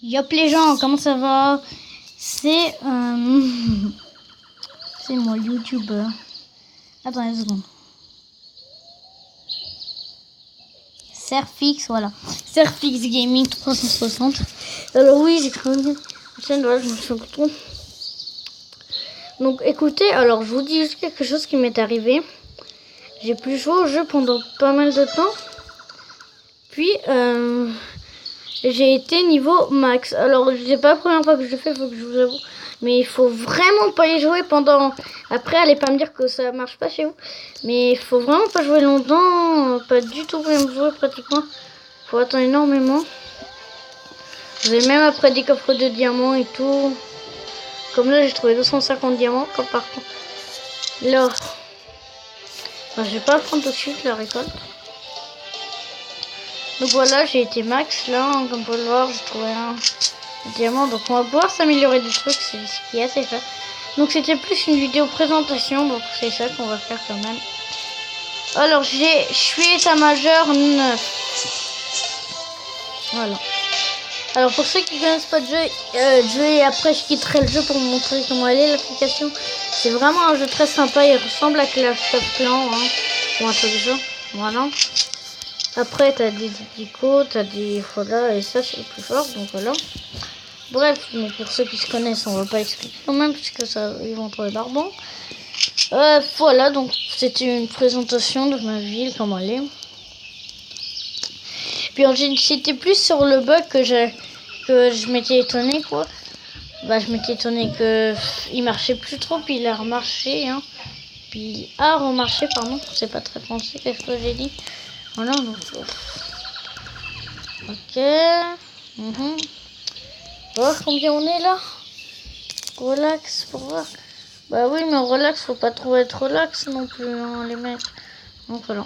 Yop les gens, comment ça va? C'est c'est moi le youtubeur. Attends une seconde. Serfix, voilà. Serfix Gaming 360. Alors oui, j'ai créé une chaîne, voilà, je me suis trop. Donc écoutez, alors je vous dis juste quelque chose qui m'est arrivé. J'ai plus joué au jeu pendant pas mal de temps. Puis j'ai été niveau max. Alors c'est pas la première fois que je le fais, faut que je vous avoue. Mais il faut vraiment pas y jouer pendant... Après, allez pas me dire que ça marche pas chez vous. Mais il faut vraiment pas jouer longtemps. Pas du tout même jouer pratiquement. Faut attendre énormément. Vous avez même après des coffres de diamants et tout. Comme là, j'ai trouvé 250 diamants. Comme par contre, là, ben, je vais pas prendre tout de suite la récolte. Donc voilà, j'ai été max là. Comme vous pouvez le voir, j'ai trouvé un diamant. Donc on va pouvoir s'améliorer des trucs. C'est ce qui est assez fait. Donc c'était plus une vidéo présentation. Donc c'est ça qu'on va faire quand même. Alors je suis état majeur 9. Voilà. Alors pour ceux qui connaissent pas de jeu, et après je quitterai le jeu pour vous montrer comment elle est l'application. C'est vraiment un jeu très sympa, il ressemble à Clash of Clans, hein, ou un truc de ça. Voilà. Après t'as des icônes, t'as des voilà, et ça c'est le plus fort, donc voilà. Bref, donc pour ceux qui se connaissent, on va pas expliquer quand même, puisque ça ils vont trouver barbant. Voilà, donc c'était une présentation de ma ville, comment elle est. Puis j'étais plus sur le bug que je m'étais étonné quoi. Bah je m'étais étonné que il marchait plus trop, puis il a remarché, hein. Puis il a remarché, pardon, c'est pas très français, qu'est-ce que j'ai dit. Voilà, donc ok. On va voir combien on est là. Relax pour voir. Bah oui, mais relax, faut pas trop être relax non plus, hein, les mecs. Donc voilà.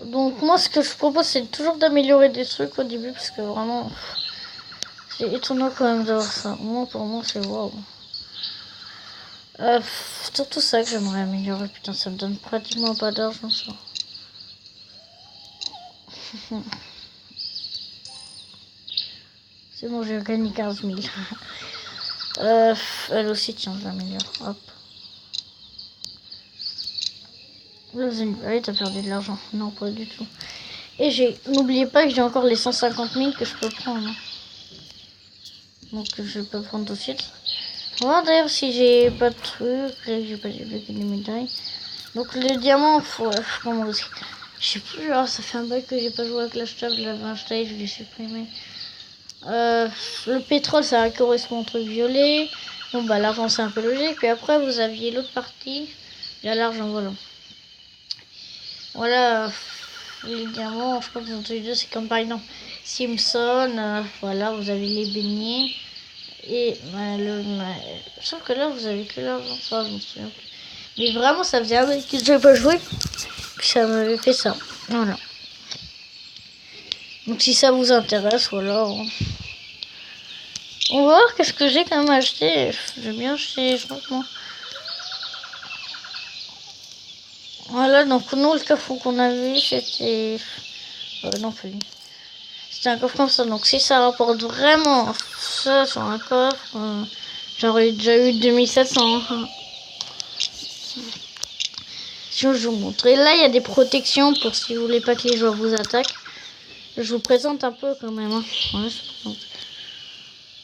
Donc moi ce que je propose c'est toujours d'améliorer des trucs au début parce que vraiment c'est étonnant quand même d'avoir ça. Moi pour moi c'est waouh. Surtout ça que j'aimerais améliorer. Putain ça me donne pratiquement pas d'argent ça. C'est bon j'ai gagné 15 000. Elle aussi tiens je l'améliore. Hop. Là t'as perdu de l'argent. Non pas du tout. Et n'oubliez pas que j'ai encore les 150 000 que je peux prendre. Hein. Donc je peux prendre tout de suite. On va voir d'ailleurs si j'ai pas de trucs. J'ai pas débloqué des médailles. Donc le diamant, comment aussi. Je sais plus, ça fait un bail que j'ai pas joué avec l'hashtag. Je l'avais acheté, je l'ai supprimé. Le pétrole ça correspond au truc violet. Bon bah l'argent c'est un peu logique. Puis après vous aviez l'autre partie. Il y a l'argent voilà. Voilà. Les diamants, je crois que dans tous les deux c'est comme par exemple Simpson. Voilà, vous avez les beignets. Et sauf que là vous avez que l'argent, ça je me souviens plus. Mais vraiment ça faisait un que j'ai pas joué. Puis ça m'avait fait ça. Voilà. Donc si ça vous intéresse, voilà. On va voir qu'est-ce que j'ai quand même acheté. J'ai bien acheté, franchement. Voilà, donc nous le coffre qu'on avait c'était... non plus. C'était un coffre comme ça. Donc si ça rapporte vraiment ça sur un coffre, j'aurais déjà eu 2700. Sinon je vous montre. Et là il y a des protections pour si vous voulez pas que les joueurs vous attaquent. Je vous présente un peu quand même. Hein. Ouais,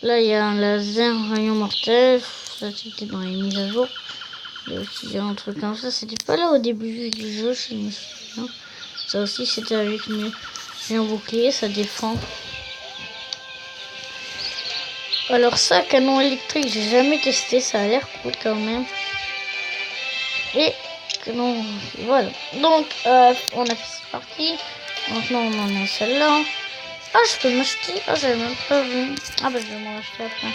là il y a un laser rayon mortel. Ça c'était dans les mises à jour. Il y a aussi un truc comme ça. C'était pas là au début du jeu, je me souviens. Ça aussi c'était avec un bouclier, ça défend. Alors ça, canon électrique, j'ai jamais testé, ça a l'air cool quand même. Et canon, voilà. Donc on a fait cette partie. Maintenant on en a celle-là. Ah je peux m'acheter. Ah j'avais même pas vu. Ah bah je vais m'en acheter après.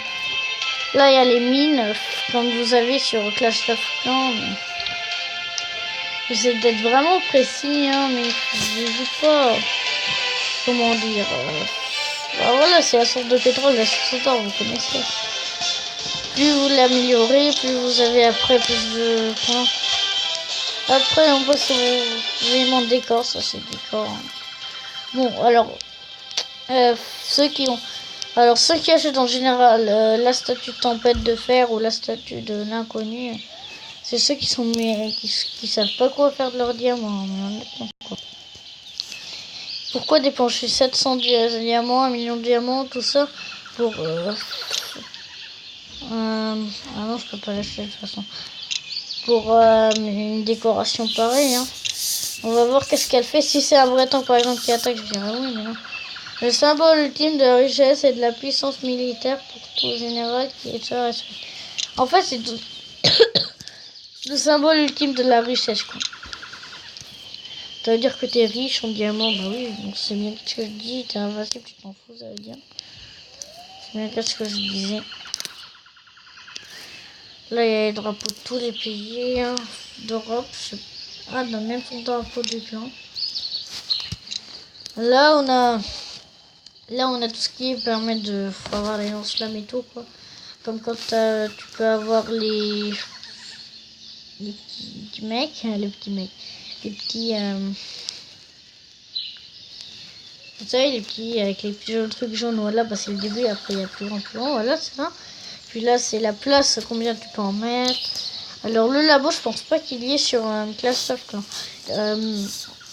Là il y a les mines, comme vous avez sur Clash of Clans. J'essaie d'être vraiment précis, hein, mais je dis pas. Comment dire. Bah voilà, c'est la source de pétrole, la source d'or, vous connaissez. Plus vous l'améliorez, plus vous avez après plus de points. Après on passe aux éléments de décor, ça c'est décor. Hein. Bon alors, Ceux qui ont... Alors, ceux qui achètent en général la statue de tempête de fer ou la statue de l'inconnu, c'est ceux qui sont qui savent pas quoi faire de leurs diamants. Mais honnêtement, quoi. Pourquoi dépenser 700 diamants, 1 million de diamants, tout ça pour... ah non, je peux pas l'acheter de toute façon. Pour une décoration pareille. Hein. On va voir qu'est-ce qu'elle fait. Si c'est un vrai tank par exemple qui attaque, je dirais oui, mais non. Le symbole ultime de la richesse et de la puissance militaire pour tout général qui est ça. En fait, c'est tout... le symbole ultime de la richesse, quoi. Ça veut dire que t'es riche en diamants. Bah oui, donc c'est bien ce que je dis. T'es invincible, tu t'en fous, ça veut dire. C'est bien ce que je disais. Là, il y a les drapeaux de tous les pays hein, d'Europe. Ah, non, même son drapeau du clan. Là, on a tout ce qui permet de avoir les lance-flammes et tout, quoi. Comme quand tu peux avoir les petits mecs, les petits, vous savez, les petits, avec les petits trucs jaunes, voilà, bah c'est le début, après il y a plus grand, voilà, c'est ça. Puis là, c'est la place, combien tu peux en mettre. Alors, le labo, je pense pas qu'il y ait sur Clash of Clans.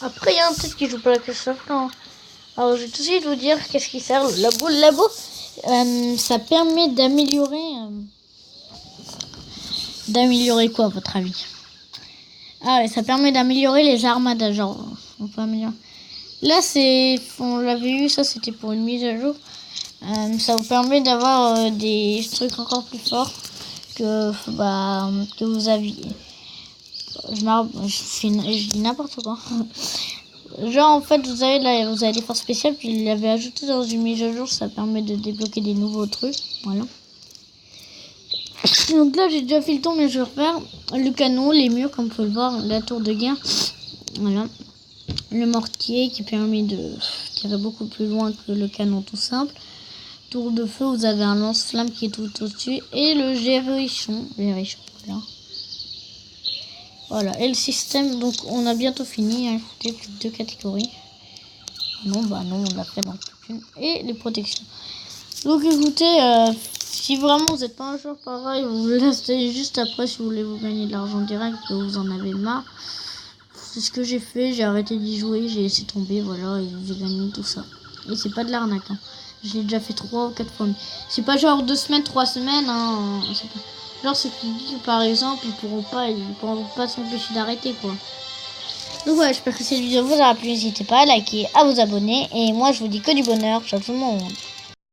Après, il y a un peut-être qui joue pas la Clash of Clans. Alors, je vais tout de suite vous dire qu'est-ce qui sert le labo. Le labo, ça permet d'améliorer... d'améliorer quoi, à votre avis? Ah ouais, ça permet d'améliorer les armadas, genre... On peut améliorer... Là, on l'avait eu, ça c'était pour une mise à jour. Ça vous permet d'avoir des trucs encore plus forts que vous aviez. Je dis n'importe quoi. Genre en fait vous avez des forces spéciales, puis il l'avait ajouté dans une mise à jour, ça permet de débloquer des nouveaux trucs. Voilà. Donc là j'ai déjà fait le tour, mais je vais refaire le canon, les murs comme vous pouvez le voir, la tour de guerre. Voilà. Le mortier qui permet de tirer beaucoup plus loin que le canon tout simple. Tour de feu, vous avez un lance-flamme qui est tout au-dessus. Et le gerrichon. Voilà. Voilà. Et le système, donc on a bientôt fini. Hein, écoutez, plus que 2 catégories. Non, bah non, on l'a fait dans plus qu'une. Et les protections. Donc écoutez, si vraiment vous n'êtes pas un joueur pareil, vous le laissez juste après si vous voulez vous gagner de l'argent direct, que vous en avez marre. C'est ce que j'ai fait, j'ai arrêté d'y jouer, j'ai laissé tomber, voilà, et j'ai gagné tout ça. Et c'est pas de l'arnaque, hein. Je l'ai déjà fait 3 ou 4 fois. C'est pas genre 2 semaines, 3 semaines, hein. C'est pas... Genre ceux qui disent par exemple, ils pourront pas s'empêcher d'arrêter, quoi. Donc voilà, j'espère que cette vidéo vous aura plu. N'hésitez pas à liker, à vous abonner. Et moi je vous dis que du bonheur. Ciao tout le monde.